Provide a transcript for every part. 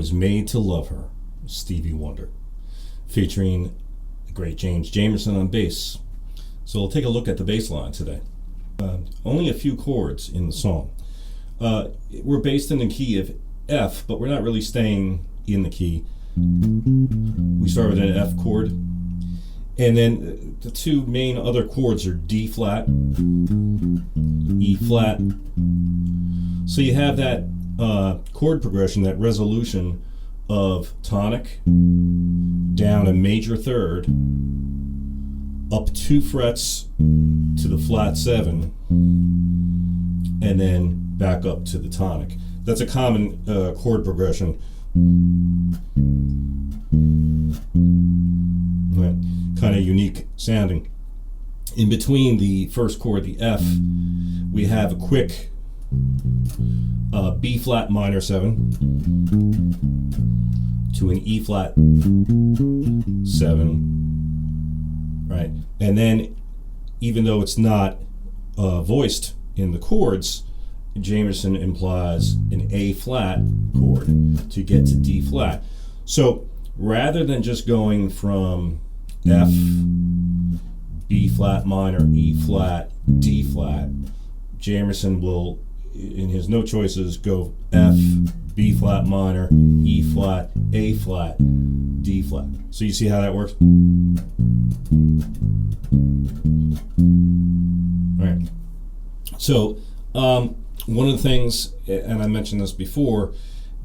was made to love her, Stevie Wonder, featuring the great James Jamerson on bass. So we'll take a look at the bass line today. Only a few chords in the song. We're based in the key of F, but we're not really staying in the key. We start with an F chord, and then the two main other chords are D flat, E flat. So you have that chord progression, that resolution of tonic, down a major third, up 2 frets to the flat 7, and then back up to the tonic. That's a common chord progression. Right. Kind of unique sounding. In between the first chord, the F, we have a quick B flat minor 7 to an E flat 7, right? And then, even though it's not voiced in the chords, Jamerson implies an A flat chord to get to D flat. So rather than just going from F, B flat minor, E flat, D flat, Jamerson will, in his note choices, go F, B flat minor, E flat, A flat, D flat. So you see how that works? All right. So one of the things, and I mentioned this before,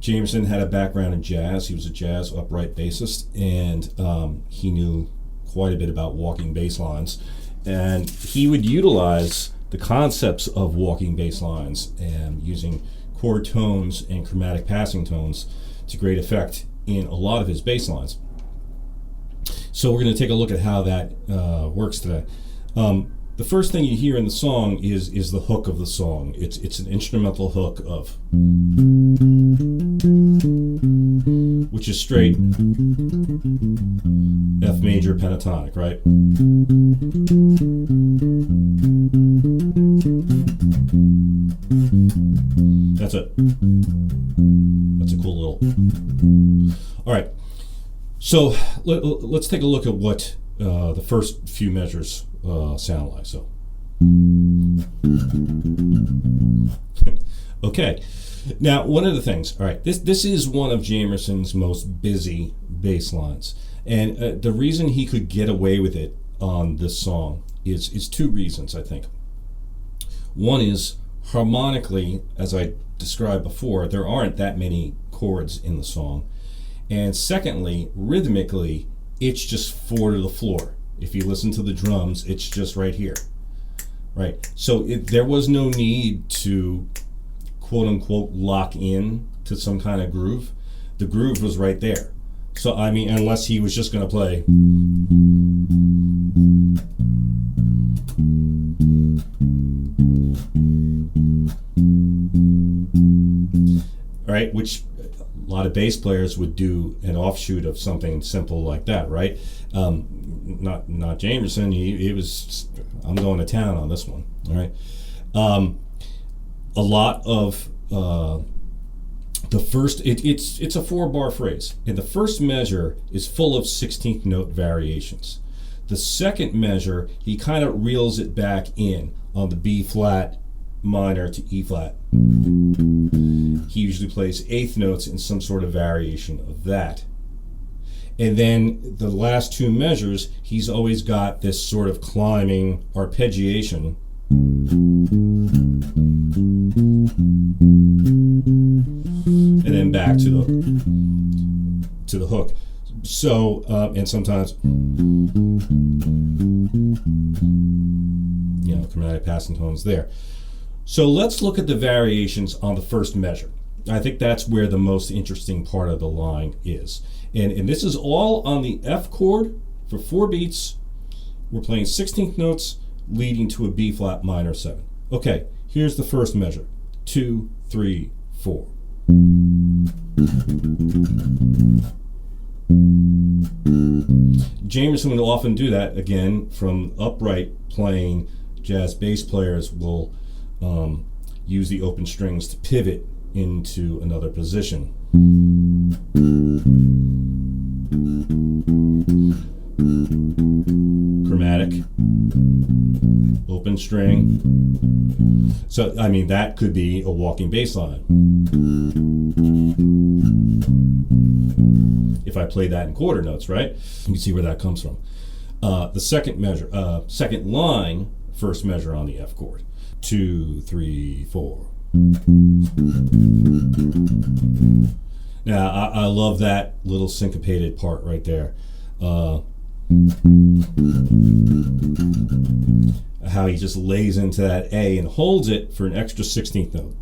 Jamerson had a background in jazz. He was a jazz upright bassist, and he knew quite a bit about walking bass lines. And he would utilize the concepts of walking bass lines and using chord tones and chromatic passing tones to great effect in a lot of his bass lines. So we're going to take a look at how that works today. The first thing you hear in the song is the hook of the song. It's an instrumental hook of, which is straight F major pentatonic, right? That's it. That's a cool little. All right. So let's take a look at what the first few measures sound like. So, okay. Now, one of the things. All right, this is one of Jamerson's most busy bass lines, and the reason he could get away with it on this song is two reasons, I think. One is harmonically, as I described before, there aren't that many chords in the song, and secondly, rhythmically, it's just 4 to the floor. If you listen to the drums, it's just right here, right? So there was no need to, quote unquote, lock in to some kind of groove. The groove was right there. So, I mean, unless he was just going to play. Right, which a lot of bass players would do an offshoot of something simple like that, right? Not Jamerson. He was, I'm going to town on this one. All right. A lot of the first, it's a 4-bar phrase, and the first measure is full of 16th note variations. The second measure, he kind of reels it back in on the B flat minor to E flat. He usually plays 8th notes in some sort of variation of that. And then the last 2 measures, he's always got this sort of climbing arpeggiation. And then back to the hook. So, and sometimes, chromatic passing tones there. So let's look at the variations on the first measure. I think that's where the most interesting part of the line is. And this is all on the F chord for 4 beats. We're playing 16th notes leading to a B flat minor 7. Okay, here's the first measure. 2, 3, 4. Jamerson would often do that, again, from upright playing. Jazz bass players will use the open strings to pivot into another position. Chromatic, open string. So, I mean, that could be a walking bass line. If I play that in quarter notes, right? You can see where that comes from. The second measure, second line, first measure on the F chord. 2, 3, 4. Now, I love that little syncopated part right there. How he just lays into that A and holds it for an extra 16th note.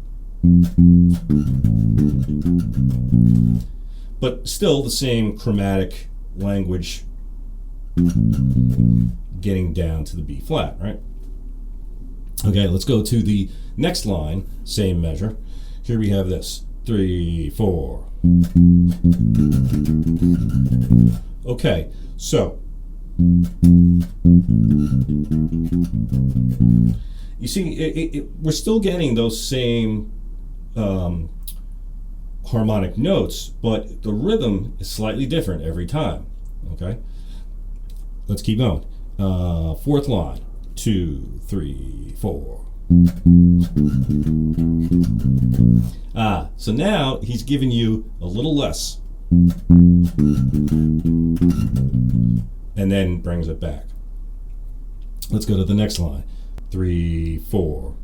But still the same chromatic language getting down to the B flat, right? Okay, let's go to the next line, same measure. Here we have this, 3, 4. Okay, so you see, we're still getting those same harmonic notes, but the rhythm is slightly different every time. Okay, let's keep going. Fourth line, 2, 3, 4. So now he's giving you a little less, and then brings it back. Let's go to the next line. 3, 4.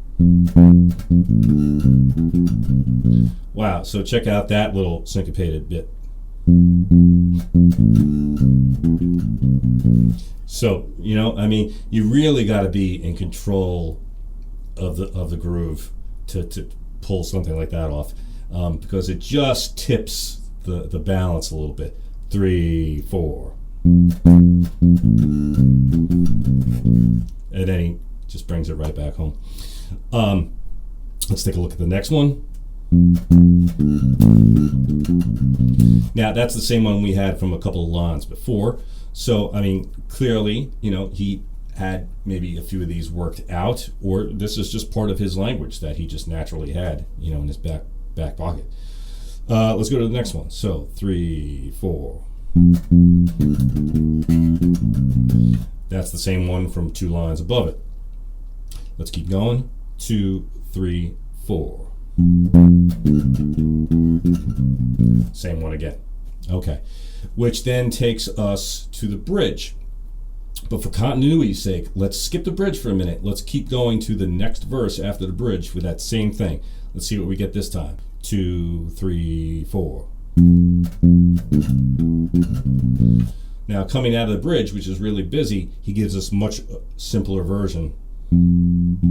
Wow, so check out that little syncopated bit. So, you know, I mean, you really got to be in control of the groove to pull something like that off, because it just tips the balance a little bit. 3, 4. And then he just brings it right back home. Let's take a look at the next one. Now that's the same one we had from a couple of lines before. So I mean, clearly, you know, he had maybe a few of these worked out, or this is just part of his language that he just naturally had, you know, in his back pocket. Let's go to the next one. So 3, 4. That's the same one from 2 lines above it. Let's keep going. 2, 3, 4. Same one again. Okay. Which then takes us to the bridge. But for continuity's sake, let's skip the bridge for a minute. Let's keep going to the next verse after the bridge with that same thing. Let's see what we get this time. 2, 3, 4. Now, coming out of the bridge, which is really busy, he gives us much simpler version. And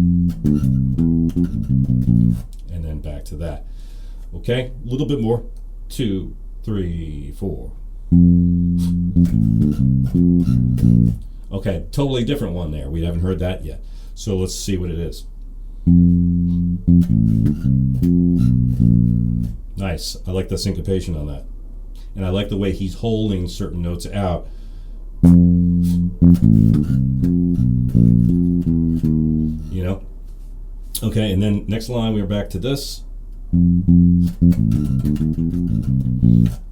then back to that. Okay, a little bit more. 2, 3, 4. Okay, totally different one there. We haven't heard that yet. So let's see what it is. Nice. I like the syncopation on that. And I like the way he's holding certain notes out. You know? Okay, and then next line we're back to this.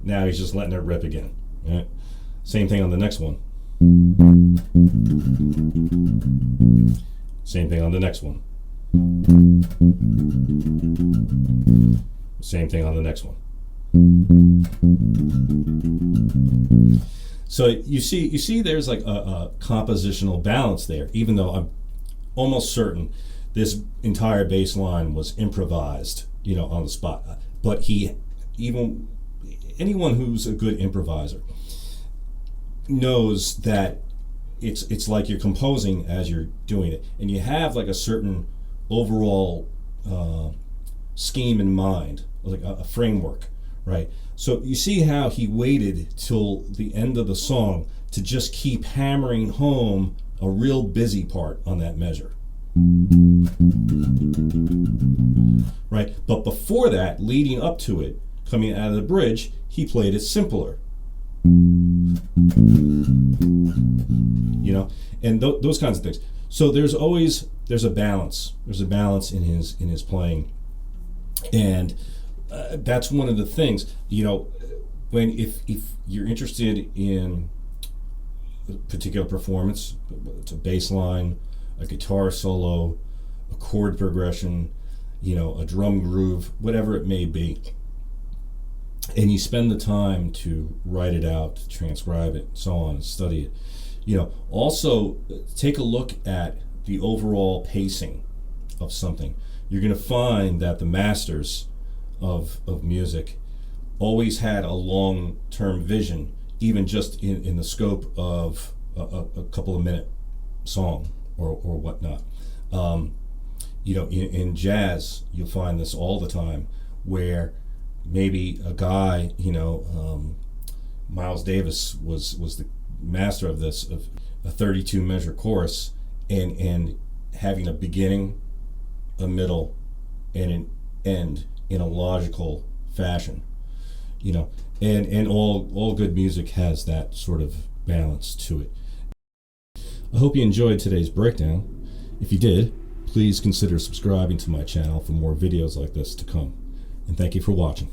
Now he's just letting it rip again. Right? Same thing on the next one. Same thing on the next one. Same thing on the next one. So you see there's like a compositional balance there, even though I'm almost certain this entire bass line was improvised, you know, on the spot. But anyone who's a good improviser knows that it's like you're composing as you're doing it, and you have like a certain overall scheme in mind, like a framework, right? So you see how he waited till the end of the song to just keep hammering home a real busy part on that measure. Right? But before that, leading up to it, coming out of the bridge, he played it simpler. You know, and those kinds of things. So there's a balance. There's a balance in his playing, and that's one of the things, when if you're interested in a particular performance, it's a bass line, a guitar solo, a chord progression, a drum groove, whatever it may be, and you spend the time to write it out, transcribe it, so on, and study it. Also take a look at the overall pacing of something. You're going to find that the masters of music always had a long-term vision, even just in the scope of a couple of minute song or whatnot. In jazz, you'll find this all the time, where maybe a guy, Miles Davis was the master of this, of a 32 measure chorus, and having a beginning, a middle, and an end in a logical fashion. And all good music has that sort of balance to it. I hope you enjoyed today's breakdown. If you did, please consider subscribing to my channel for more videos like this to come. And thank you for watching.